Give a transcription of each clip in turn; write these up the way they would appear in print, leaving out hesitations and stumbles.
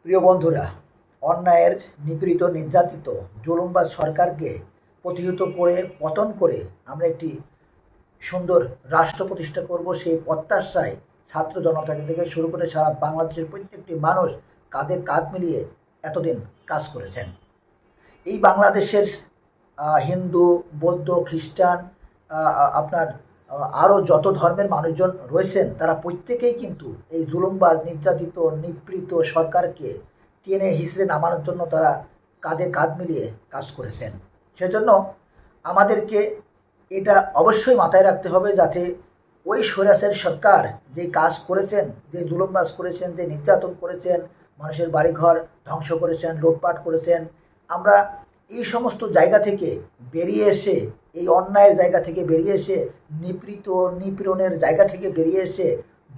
প্রিয় বন্ধুরা, অন্যায়ের নিপীড়িত নির্যাতিত জুলুমবাজ সরকারকে প্রতিহত করে পতন করে আমরা একটি সুন্দর রাষ্ট্র প্রতিষ্ঠা করব, সেই প্রত্যাশায় ছাত্র জনতা থেকে শুরু করে সারা বাংলাদেশের প্রত্যেকটি মানুষ কাঁধে কাঁধ মিলিয়ে এতদিন কাজ করেছেন। এই বাংলাদেশের হিন্দু, বৌদ্ধ, খ্রিস্টান, আপনার আরও যত ধর্মের মানুষজন রয়েছেন তারা প্রত্যেকেই কিন্তু এই জুলুমবাজ নির্যাতিত নিপীড়িত সরকারকে টেনে হিঁচড়ে নামানোর জন্য তারা কাঁধে কাঁধ মিলিয়ে কাজ করেছেন। সেজন্য আমাদেরকে এটা অবশ্যই মাথায় রাখতে হবে, যাতে ওই স্বৈরাচারী সরকার যে কাজ করেছেন, যে জুলুমবাজ করেছেন, যে নির্যাতন করেছেন, মানুষের বাড়িঘর ধ্বংস করেছেন, লুটপাট করেছেন, আমরা এই সমস্ত জায়গা থেকে বেরিয়ে এসে, এই অন্যায়ের জায়গা থেকে বেরিয়ে এসে, নিপীড়নের জায়গা থেকে বেরিয়ে এসে,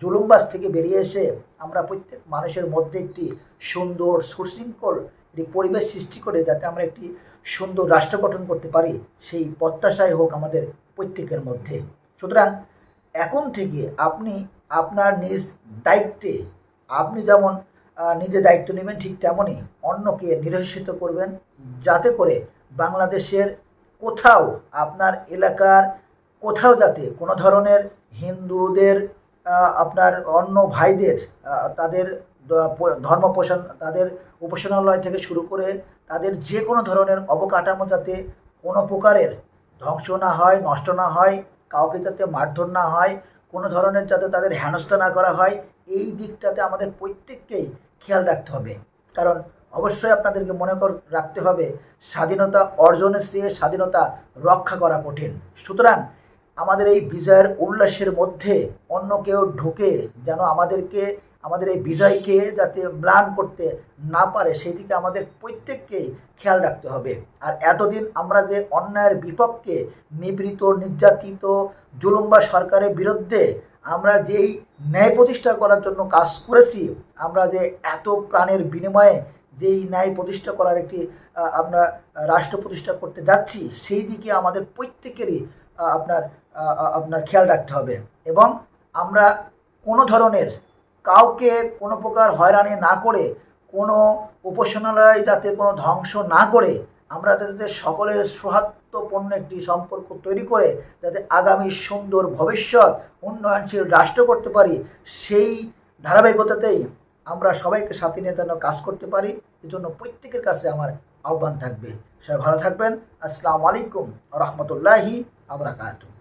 জুলুমবাজ থেকে বেরিয়ে এসে আমরা প্রত্যেক মানুষের মধ্যে একটি সুন্দর সুশৃঙ্খল একটি পরিবেশ সৃষ্টি করে যাতে আমরা একটি সুন্দর রাষ্ট্র গঠন করতে পারি, সেই প্রত্যাশাই হোক আমাদের প্রত্যেকের মধ্যে। সুতরাং এখন থেকে আপনি আপনার নিজ দায়িত্বে, আপনি যেমন নিজে দায়িত্ব নেবেন, ঠিক তেমনই অন্যকে নিরসিত করবেন, যাতে করে বাংলাদেশের কোথাও, আপনার এলাকার কোথাও যাতে কোনো ধরনের হিন্দুদের, আপনার অন্য ভাইদের, তাদের ধর্ম তাদের উপাসনালয় থেকে শুরু করে তাদের যে কোনো ধরনের অবকাঠামো যাতে কোনো প্রকারের ধ্বংস না হয়, নষ্ট না হয়, কাউকে যাতে মারধর না হয়, কোনো ধরনের যাতে তাদের হেনস্থা না করা হয়, এই দিকটাতে আমাদের প্রত্যেককেই খেয়াল রাখতে হবে। কারণ অবশ্যই আপনাদেরকে রাখতে হবে, স্বাধীনতা অর্জনের চেয়ে স্বাধীনতা রক্ষা করা কঠিন। সুতরাং আমাদের এই বিজয়ের উল্লাসের মধ্যে অন্য কেউ ঢুকে যেন আমাদের এই বিজয়কে যাতে ম্লান করতে না পারে, সেই দিকে আমাদের প্রত্যেককেই খেয়াল রাখতে হবে। আর এতদিন আমরা যে অন্যায়ের বিপক্ষে, নিপীড়িত নির্যাতিত জুলুমবাজ সরকারের বিরুদ্ধে আমরা যেই ন্যায় প্রতিষ্ঠা করার জন্য কাজ করেছি, আমরা যে এত প্রাণের বিনিময়ে যেই ন্যায় প্রতিষ্ঠা করার একটি আমরা রাষ্ট্র প্রতিষ্ঠা করতে যাচ্ছি, সেই দিকে আমাদের প্রত্যেকেরই আপনার খেয়াল রাখতে হবে। এবং আমরা কোনো ধরনের কাউকে কোনো প্রকার হয়রানি না করে, কোনো উপাসনালয় যাতে কোনো ধ্বংস না করে, আমরা যাতে সকলের সৌহার্দ্যপূর্ণ একটি সম্পর্ক তৈরি করে যাতে আগামী সুন্দর ভবিষ্যৎ উন্নয়নশীল রাষ্ট্র করতে পারি, সেই ধারাবাহিকতাতেই আমরা সবাইকে সাথে নিয়ে যেন কাজ করতে পারি। এজন্য প্রত্যেকের কাছে আমার আহ্বান থাকবে, সবাই ভালো থাকবেন। আসসালামু আলাইকুম ওয়া রাহমাতুল্লাহি ওয়া বারাকাতুহু।